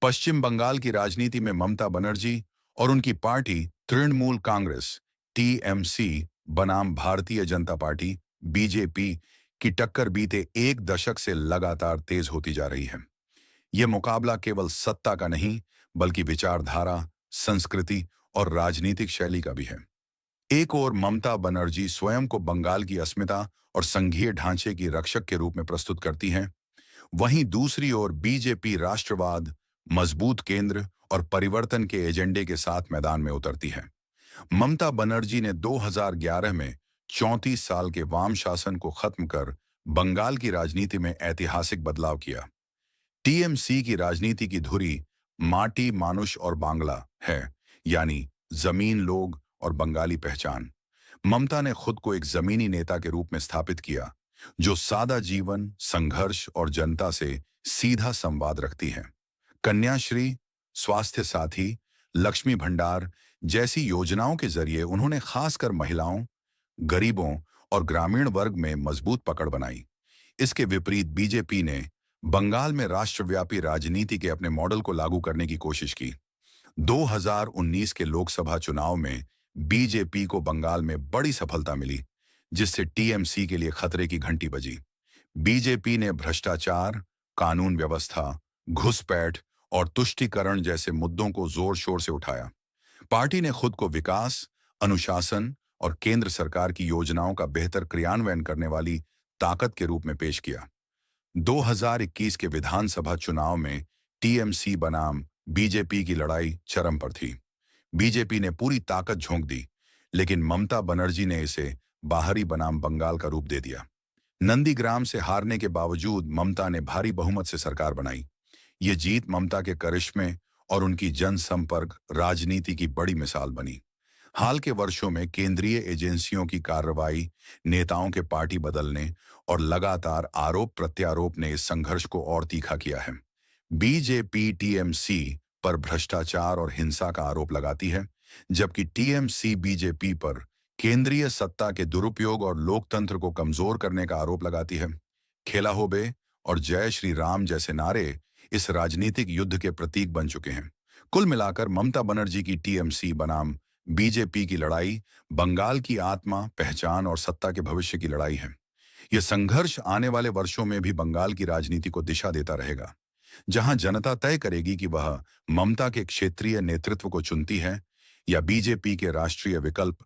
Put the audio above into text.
पश्चिम बंगाल की राजनीति में ममता बनर्जी और उनकी पार्टी तृणमूल कांग्रेस टीएमसी बनाम भारतीय जनता पार्टी बीजेपी की टक्कर बीते एक दशक से लगातार तेज होती जा रही है। यह मुकाबला केवल सत्ता का नहीं, बल्कि विचारधारा, संस्कृति और राजनीतिक शैली का भी है। एक ओर ममता बनर्जी स्वयं को बंगाल की अस्मिता और संघीय ढांचे की रक्षक के रूप में प्रस्तुत करती हैं, वहीं दूसरी ओर बीजेपी राष्ट्रवाद, मजबूत केंद्र और परिवर्तन के एजेंडे के साथ मैदान में उतरती है। ममता बनर्जी ने 2011 में 34 साल के वाम शासन को खत्म कर बंगाल की राजनीति में ऐतिहासिक बदलाव किया। टीएमसी की राजनीति की धुरी माटी, मानुष और बांग्ला है, यानी जमीन, लोग और बंगाली पहचान। ममता ने खुद को एक जमीनी नेता के रूप में स्थापित किया, जो सादा जीवन, संघर्ष और जनता से सीधा संवाद रखती है। कन्याश्री, स्वास्थ्य साथी, लक्ष्मी भंडार जैसी योजनाओं के जरिए उन्होंने खासकर महिलाओं, गरीबों और ग्रामीण वर्ग में मजबूत पकड़ बनाई। इसके विपरीत बीजेपी ने बंगाल में राष्ट्रव्यापी राजनीति के अपने मॉडल को लागू करने की कोशिश की। 2019 के लोकसभा चुनाव में बीजेपी को बंगाल में बड़ी सफलता मिली, जिससे टीएमसी के लिए खतरे की घंटी बजी। बीजेपी ने भ्रष्टाचार, कानून व्यवस्था, घुसपैठ और तुष्टीकरण जैसे मुद्दों को जोर शोर से उठाया। पार्टी ने खुद को विकास, अनुशासन और केंद्र सरकार की योजनाओं का बेहतर क्रियान्वयन करने वाली ताकत के रूप में पेश किया। 2021 के विधानसभा चुनाव में टीएमसी बनाम बीजेपी की लड़ाई चरम पर थी। बीजेपी ने पूरी ताकत झोंक दी, लेकिन ममता बनर्जी ने इसे बाहरी बनाम बंगाल का रूप दे दिया। नंदीग्राम से हारने के बावजूद ममता ने भारी बहुमत से सरकार बनाई। ये जीत ममता के करिश्मे और उनकी जनसंपर्क राजनीति की बड़ी मिसाल बनी। हाल के वर्षों में केंद्रीय एजेंसियों की कार्रवाई, नेताओं के पार्टी बदलने और लगातार आरोप प्रत्यारोप ने इस संघर्ष को और तीखा किया है। बीजेपी टीएमसी पर भ्रष्टाचार और हिंसा का आरोप लगाती है, जबकि टीएमसी बीजेपी पर केंद्रीय सत्ता के दुरुपयोग और लोकतंत्र को कमजोर करने का आरोप लगाती है। खेला हो बे और जय श्री राम जैसे नारे इस राजनीतिक युद्ध के प्रतीक बन चुके हैं। कुल मिलाकर ममता बनर्जी की टीएमसी बनाम बीजेपी की लड़ाई बंगाल की आत्मा, पहचान और सत्ता के भविष्य की लड़ाई है। यह संघर्ष आने वाले वर्षों में भी बंगाल की राजनीति को दिशा देता रहेगा, जहां जनता तय करेगी कि वह ममता के क्षेत्रीय नेतृत्व को चुनती है या बीजेपी के राष्ट्रीय विकल्प